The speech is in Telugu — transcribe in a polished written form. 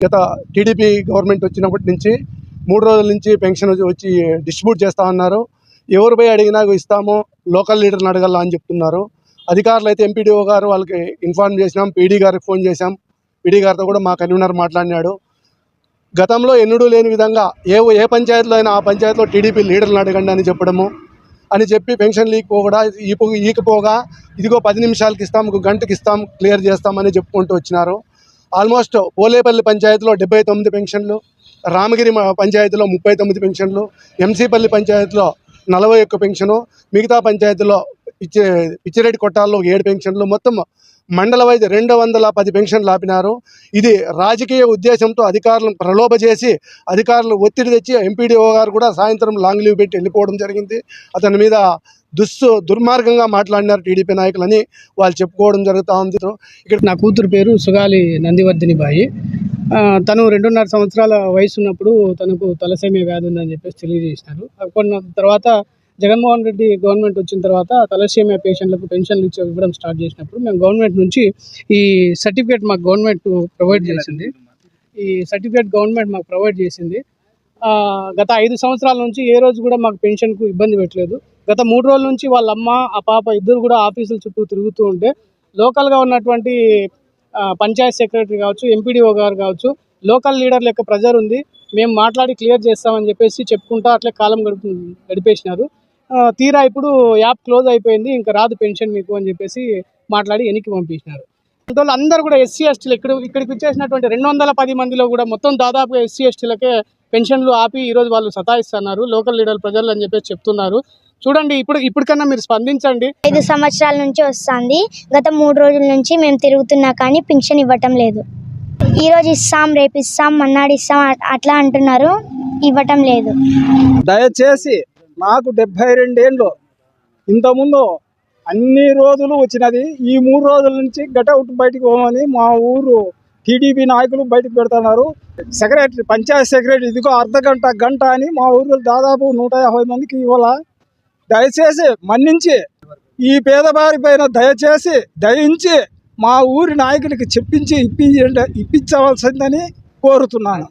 గత టీడీపీ గవర్నమెంట్ వచ్చినప్పటి నుంచి 3 రోజుల నుంచి పెన్షన్ వచ్చి డిస్ట్రిబ్యూట్ చేస్తా ఉన్నారు. ఎవరు పోయి అడిగినా ఇస్తాము, లోకల్ లీడర్ని అడగాల అని చెప్తున్నారు. అధికారులు అయితే ఎంపీడీఓ గారు వాళ్ళకి ఇన్ఫార్మ్ చేసినాం, పీడీ గారికి ఫోన్ చేశాం. పీడీ గారితో కూడా మా కన్వీనర్ మాట్లాడినాడు. గతంలో ఎన్నడూ లేని విధంగా ఏ పంచాయతీలో అయినా ఆ పంచాయతీలో టీడీపీ లీడర్ని అడగండి అని చెప్పడము అని చెప్పి పెన్షన్ ఈకపోగా ఇదిగో 10 నిమిషాలకి ఇస్తాం, 1 గంటకి ఇస్తాం, క్లియర్ చేస్తామని చెప్పుకుంటూ వచ్చినారు. ఆల్మోస్ట్ పోలేపల్లి పంచాయతీలో 79 పెన్షన్లు, రామగిరి పంచాయతీలో 39 పెన్షన్లు, ఎంసీపల్లి పంచాయతీలో 41 పెన్షను, మిగతా పంచాయతీలో పిచ్చిరెడ్డి కొట్టాల్లో 7 పెన్షన్లు, మొత్తం మండల వైజ్ 210 పెన్షన్లు ఆపినారు. ఇది రాజకీయ ఉద్దేశంతో అధికారులను ప్రలోభ చేసి ఒత్తిడి తెచ్చి ఎంపీడీఓ గారు కూడా సాయంత్రం లాంగ్ లీవ్ పెట్టి వెళ్ళిపోవడం జరిగింది. అతని మీద దుర్మార్గంగా మాట్లాడినారు టీడీపీ నాయకులని వాళ్ళు చెప్పుకోవడం జరుగుతూ ఉంది. ఇక్కడ నా కూతురు పేరు సుగాలి నందివర్ధిని బాయి. తను 2.5 సంవత్సరాల వయసు ఉన్నప్పుడు తనకు తలసేమియా వ్యాధి ఉందని చెప్పేసి తెలియజేసినారు. అప్పుడు తర్వాత జగన్మోహన్ రెడ్డి గవర్నమెంట్ వచ్చిన తర్వాత తలసేమియా పేషెంట్లకు పెన్షన్లు ఇవ్వడం స్టార్ట్ చేసినప్పుడు మేము గవర్నమెంట్ నుంచి ఈ సర్టిఫికేట్ మాకు గవర్నమెంట్ ప్రొవైడ్ చేసింది. గత 5 సంవత్సరాల నుంచి ఏ రోజు కూడా మాకు పెన్షన్కు ఇబ్బంది పెట్టలేదు. గత 3 రోజుల నుంచి వాళ్ళ అమ్మ ఆ పాప ఇద్దరు కూడా ఆఫీసుల చుట్టూ తిరుగుతూ ఉంటే లోకల్గా ఉన్నటువంటి పంచాయత్ సెక్రటరీ కావచ్చు, ఎంపీడీఓ గారు కావచ్చు, లోకల్ లీడర్ లెక్క ప్రెజర్ ఉంది, మేము మాట్లాడి క్లియర్ చేస్తామని చెప్పేసి చెప్పుకుంటా అట్లే కాలం గడిపేసినారు. తీరా ఇప్పుడు యాప్ క్లోజ్ అయిపోయింది, ఇంకా రాదు పెన్షన్ మీకు అని చెప్పేసి మాట్లాడి వెనక్కి పంపించినారు. అందువల్ల అందరూ కూడా ఎస్సీ ఎస్టీలు ఇక్కడికి వచ్చేసినటువంటి 210 మందిలో కూడా మొత్తం దాదాపుగా ఎస్సీ ఎస్టీలకే పెన్షన్లు ఆపి ఈరోజు వాళ్ళు సతాయిస్తున్నారు, లోకల్ లీడర్ ప్రజలు అని చెప్పేసి చెప్తున్నారు. చూడండి, ఇప్పటికన్నా మీరు స్పందించండి. 5 సంవత్సరాల నుంచి వస్తుంది. గత 3 రోజుల నుంచి మేము తిరుగుతున్నా కానీ పెన్షన్ ఇవ్వటం లేదు. ఈరోజు ఇస్తాం, రేపు ఇస్తాం, మన్నాడు ఇస్తాం అట్లా అంటున్నారు, ఇవ్వటం లేదు. దయచేసి నాకు 72 ఏళ్ళు, ఇంతకుముందు అన్ని రోజులు వచ్చినది. ఈ 3 రోజుల నుంచి గటౌట్ బయటకు పోమని మా ఊరు టీడీపీ నాయకులు బయటకు పెడుతున్నారు. సెక్రటరీ, పంచాయత్ సెక్రటరీ ఇదిగో గంట అని మా ఊరిలో దాదాపు 150 మందికి ఇవ్వాల. దయచేసి మన్నించి ఈ పేదవారి పైన దయించి మా ఊరి నాయకులకి చెప్పించి ఇప్పించవలసిందని కోరుతున్నాను.